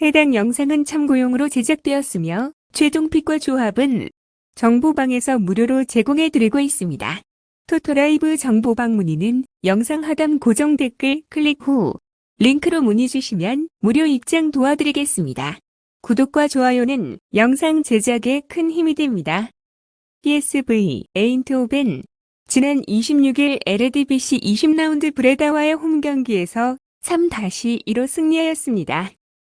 해당 영상은 참고용으로 제작되었으며 최종픽과 조합은 정보방에서 무료로 제공해드리고 있습니다. 토토라이브 정보방 문의는 영상 하단 고정 댓글 클릭 후 링크로 문의 주시면 무료 입장 도와드리겠습니다. 구독과 좋아요는 영상 제작에 큰 힘이 됩니다. PSV 에인트호벤 지난 26일 에르디비시 20라운드 브레다와의 홈경기에서 3-2로 승리하였습니다.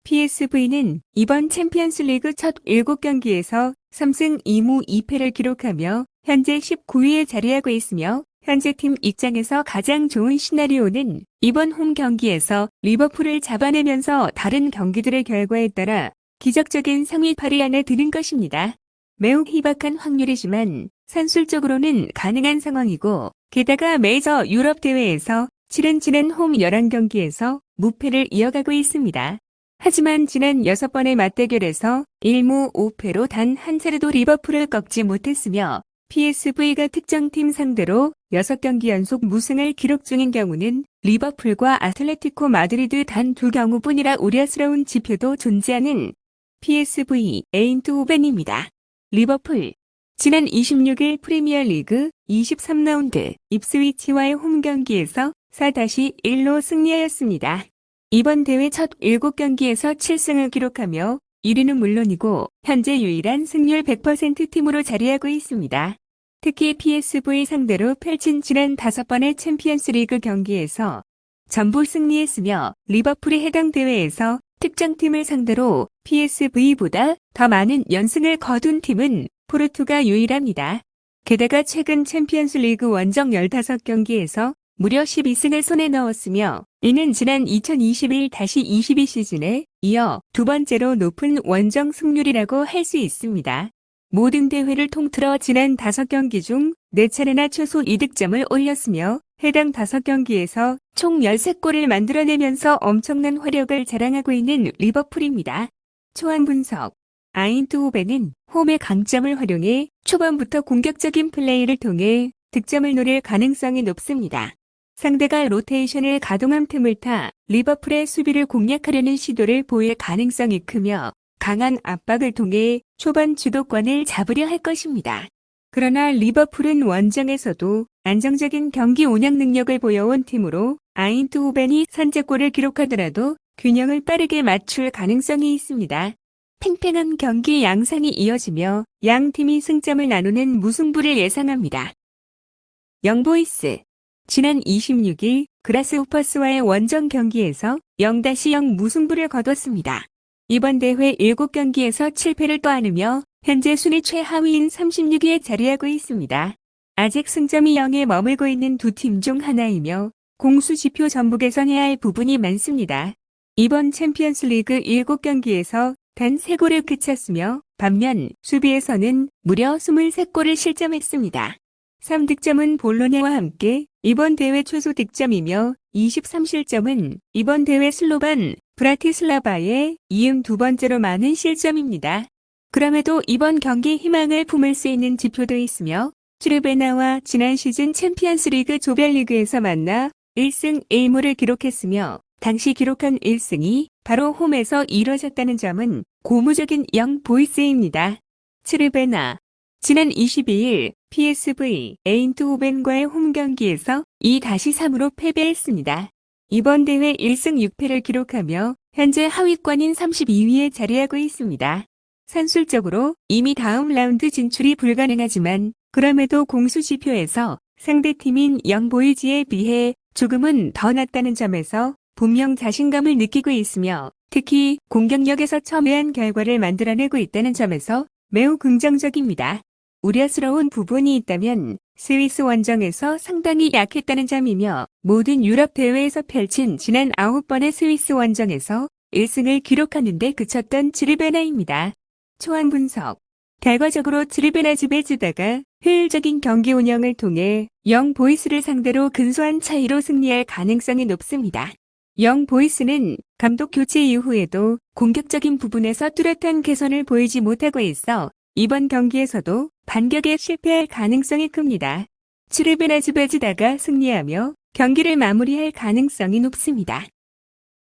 PSV는 이번 챔피언스리그 첫 7경기에서 3승 2무 2패를 기록하며 현재 19위에 자리하고 있으며 현재 팀 입장에서 가장 좋은 시나리오는 이번 홈 경기에서 리버풀을 잡아내면서 다른 경기들의 결과에 따라 기적적인 상위 8위 안에 드는 것입니다. 매우 희박한 확률이지만 산술적으로는 가능한 상황이고 게다가 메이저 유럽 대회에서 치른 지난 홈 11경기에서 무패를 이어가고 있습니다. 하지만 지난 6번의 맞대결에서 1무 5패로 단 한 차례도 리버풀을 꺾지 못했으며 PSV가 특정팀 상대로 6경기 연속 무승을 기록 중인 경우는 리버풀과 아틀레티코 마드리드 단 2경우뿐이라 우려스러운 지표도 존재하는 PSV 에인트호벤입니다. 리버풀 지난 26일 프리미어리그 23라운드 입스위치와의 홈경기에서 4-1로 승리하였습니다. 이번 대회 첫 7경기에서 7승을 기록하며 1위는 물론이고 현재 유일한 승률 100% 팀으로 자리하고 있습니다. 특히 PSV 상대로 펼친 지난 5번의 챔피언스리그 경기에서 전부 승리했으며 리버풀이 해당 대회에서 특정팀을 상대로 PSV보다 더 많은 연승을 거둔 팀은 포르투가 유일합니다. 게다가 최근 챔피언스리그 원정 15경기에서 무려 12승을 손에 넣었으며 이는 지난 2021-22 시즌에 이어 두 번째로 높은 원정 승률이라고 할 수 있습니다. 모든 대회를 통틀어 지난 5경기 중 4차례나 최소 2득점을 올렸으며 해당 5경기에서 총 13골을 만들어내면서 엄청난 화력을 자랑하고 있는 리버풀입니다. 초안 분석 아인트호벤은 홈의 강점을 활용해 초반부터 공격적인 플레이를 통해 득점을 노릴 가능성이 높습니다. 상대가 로테이션을 가동한 틈을 타 리버풀의 수비를 공략하려는 시도를 보일 가능성이 크며 강한 압박을 통해 초반 주도권을 잡으려 할 것입니다. 그러나 리버풀은 원정에서도 안정적인 경기 운영 능력을 보여온 팀으로 아인트호벤이 선제골을 기록하더라도 균형을 빠르게 맞출 가능성이 있습니다. 팽팽한 경기 양상이 이어지며 양 팀이 승점을 나누는 무승부를 예상합니다. 영보이스 지난 26일 그라스호퍼스와의 원정 경기에서 0-0 무승부를 거뒀습니다. 이번 대회 7경기에서 7패를 떠안으며 현재 순위 최하위인 36위에 자리하고 있습니다. 아직 승점이 0에 머물고 있는 두 팀 중 하나이며 공수 지표 전부 개선해야 할 부분이 많습니다. 이번 챔피언스리그 7경기에서 단 3골을 그쳤으며 반면 수비에서는 무려 23골을 실점했습니다. 3득점은 볼로냐와 함께 이번 대회 최소 득점이며 23실점은 이번 대회 슬로반 브라티슬라바에 이은 두 번째로 많은 실점입니다. 그럼에도 이번 경기 희망을 품을 수 있는 지표도 있으며 츠르베나와 지난 시즌 챔피언스리그 조별리그에서 만나 1승 1무를 기록했으며 당시 기록한 1승이 바로 홈에서 이뤄졌다는 점은 고무적인 영보이스입니다. 츠르베나 지난 22일 PSV 에인트호벤과의 홈경기에서 2-3으로 패배했습니다. 이번 대회 1승 6패를 기록하며 현재 하위권인 32위에 자리하고 있습니다. 산술적으로 이미 다음 라운드 진출이 불가능하지만 그럼에도 공수지표에서 상대팀인 영보이즈에 비해 조금은 더 낫다는 점에서 분명 자신감을 느끼고 있으며 특히 공격력에서 첨예한 결과를 만들어내고 있다는 점에서 매우 긍정적입니다. 우려스러운 부분이 있다면 스위스 원정에서 상당히 약했다는 점이며 모든 유럽 대회에서 펼친 지난 9번의 스위스 원정에서 1승을 기록하는 데 그쳤던 츠르베나입니다. 초안 분석 결과적으로 츠르베나즈베즈다가 효율적인 경기 운영을 통해 영보이스를 상대로 근소한 차이로 승리할 가능성이 높습니다. 영보이스는 감독 교체 이후에도 공격적인 부분에서 뚜렷한 개선을 보이지 못하고 있어 이번 경기에서도 반격에 실패할 가능성이 큽니다. 츠르베나즈베즈다가 승리하며 경기를 마무리할 가능성이 높습니다.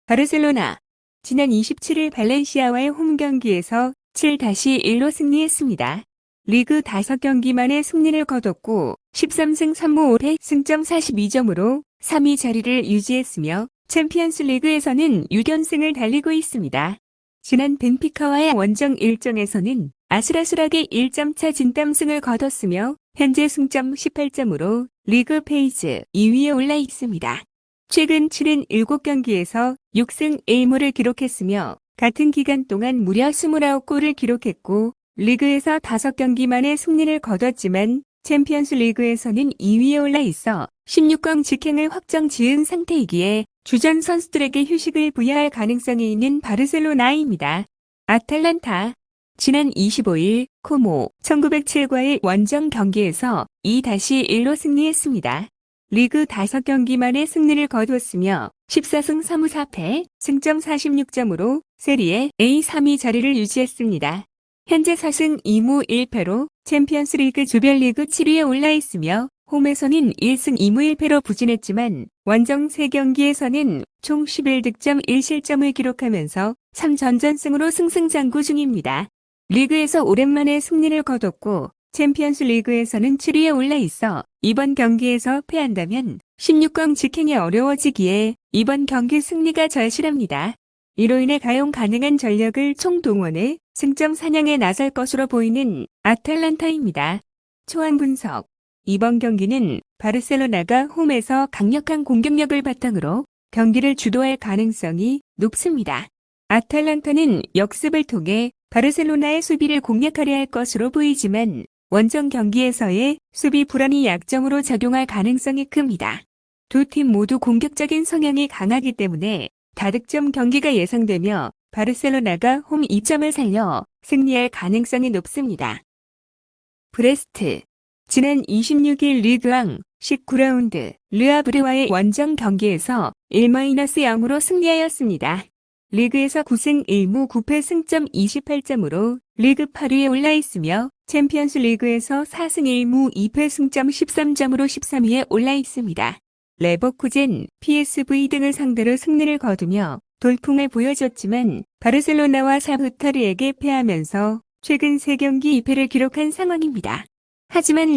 바르셀로나 지난 27일 발렌시아와의 홈 경기에서 7-1로 승리했습니다. 리그 5경기 만에 승리를 거뒀고 13승 3무 5패 승점 42점으로 3위 자리를 유지했으며 챔피언스 리그에서는 6연승을 달리고 있습니다. 지난 벤피카와의 원정 일정에서는 아슬아슬하게 1점차 진땀승을 거뒀으며 현재 승점 18점으로 리그 페이지 2위에 올라 있습니다. 최근 77경기에서 6승 1무를 기록했으며 같은 기간 동안 무려 29골을 기록했고 리그에서 5경기 만에 승리를 거뒀지만 챔피언스 리그에서는 2위에 올라 있어 16강 직행을 확정 지은 상태이기에 주전 선수들에게 휴식을 부여할 가능성이 있는 바르셀로나입니다. 아탈란타 지난 25일 코모 1907과의 원정 경기에서 2-1로 승리했습니다. 리그 5경기 만에 승리를 거두었으며 14승 3무 4패 승점 46점으로 세리에 A 3위 자리를 유지했습니다. 현재 4승 2무 1패로 챔피언스 리그 조별리그 7위에 올라 있으며 홈에서는 1승 2무 1패로 부진했지만 원정 3경기에서는 총 11득점 1실점을 기록하면서 3전전승으로 승승장구 중입니다. 리그에서 오랜만에 승리를 거뒀고 챔피언스 리그에서는 7위에 올라 있어 이번 경기에서 패한다면 16강 직행이 어려워지기에 이번 경기 승리가 절실합니다. 이로 인해 가용 가능한 전력을 총동원해 승점 사냥에 나설 것으로 보이는 아탈란타입니다. 초안 분석. 이번 경기는 바르셀로나가 홈에서 강력한 공격력을 바탕으로 경기를 주도할 가능성이 높습니다. 아탈란타는 역습을 통해 바르셀로나의 수비를 공략하려 할 것으로 보이지만 원정 경기에서의 수비 불안이 약점으로 작용할 가능성이 큽니다. 두 팀 모두 공격적인 성향이 강하기 때문에 다득점 경기가 예상되며 바르셀로나가 홈 2점을 살려 승리할 가능성이 높습니다. 브레스트 지난 26일 리그왕 19라운드 르아브르와의 원정 경기에서 1-0으로 승리하였습니다. 리그에서 9승 1무 9패 승점 28점으로 리그 8위에 올라 있으며 챔피언스 리그에서 4승 1무 2패 승점 13점으로 13위에 올라 있습니다. 레버쿠젠, PSV 등을 상대로 승리를 거두며 돌풍을 보여줬지만 바르셀로나와 사흐타르에게 패하면서 최근 3경기 2패를 기록한 상황입니다. 하지만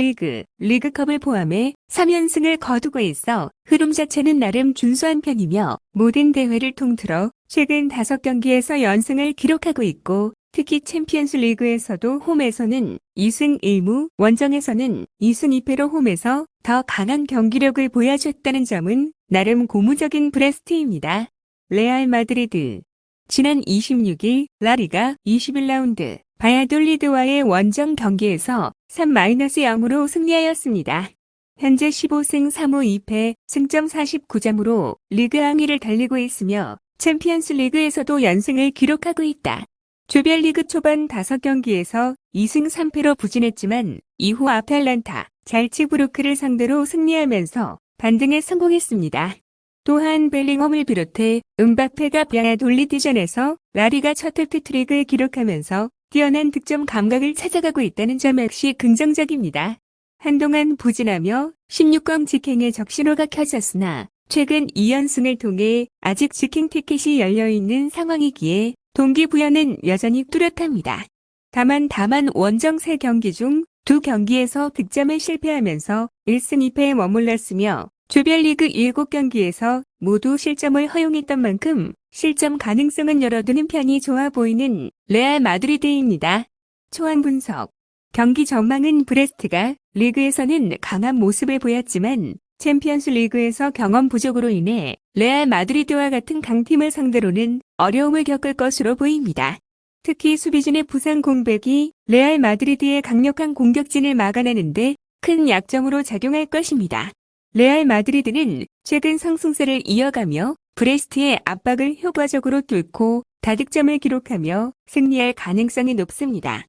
리그컵을 포함해 3연승을 거두고 있어 흐름 자체는 나름 준수한 편이며 모든 대회를 통틀어 최근 5경기에서 연승을 기록하고 있고 특히 챔피언스 리그에서도 홈에서는 2승 1무, 원정에서는 2승 2패로 홈에서 더 강한 경기력을 보여줬다는 점은 나름 고무적인 브레스트입니다. 레알 마드리드 지난 26일 라리가 21라운드 바야돌리드와의 원정 경기에서 3-0으로 승리하였습니다. 현재 15승 3무 2패 승점 49점으로 리그 항위를 달리고 있으며 챔피언스 리그에서도 연승을 기록하고 있다. 조별리그 초반 5경기에서 2승 3패로 부진했지만 이후 아탈란타, 잘츠부르크를 상대로 승리하면서 반등에 성공했습니다. 또한 벨링엄을 비롯해 음바페가 바야돌리드전에서 라리가 첫 해트트릭을 기록하면서 뛰어난 득점 감각을 찾아가고 있다는 점 역시 긍정적입니다. 한동안 부진하며 16강 직행의 적신호가 켜졌으나 최근 2연승을 통해 아직 직행 티켓이 열려있는 상황이기에 동기부여는 여전히 뚜렷합니다. 다만 원정 3경기 중 2경기에서 득점에 실패하면서 1승 2패에 머물렀으며 조별리그 7경기에서 모두 실점을 허용했던 만큼 실점 가능성은 열어두는 편이 좋아 보이는 레알 마드리드입니다. 초안 분석. 경기 전망은 브레스트가 리그에서는 강한 모습을 보였지만 챔피언스 리그에서 경험 부족으로 인해 레알 마드리드와 같은 강팀을 상대로는 어려움을 겪을 것으로 보입니다. 특히 수비진의 부상 공백이 레알 마드리드의 강력한 공격진을 막아내는데 큰 약점으로 작용할 것입니다. 레알 마드리드는 최근 상승세를 이어가며 브레스트의 압박을 효과적으로 뚫고 다득점을 기록하며 승리할 가능성이 높습니다.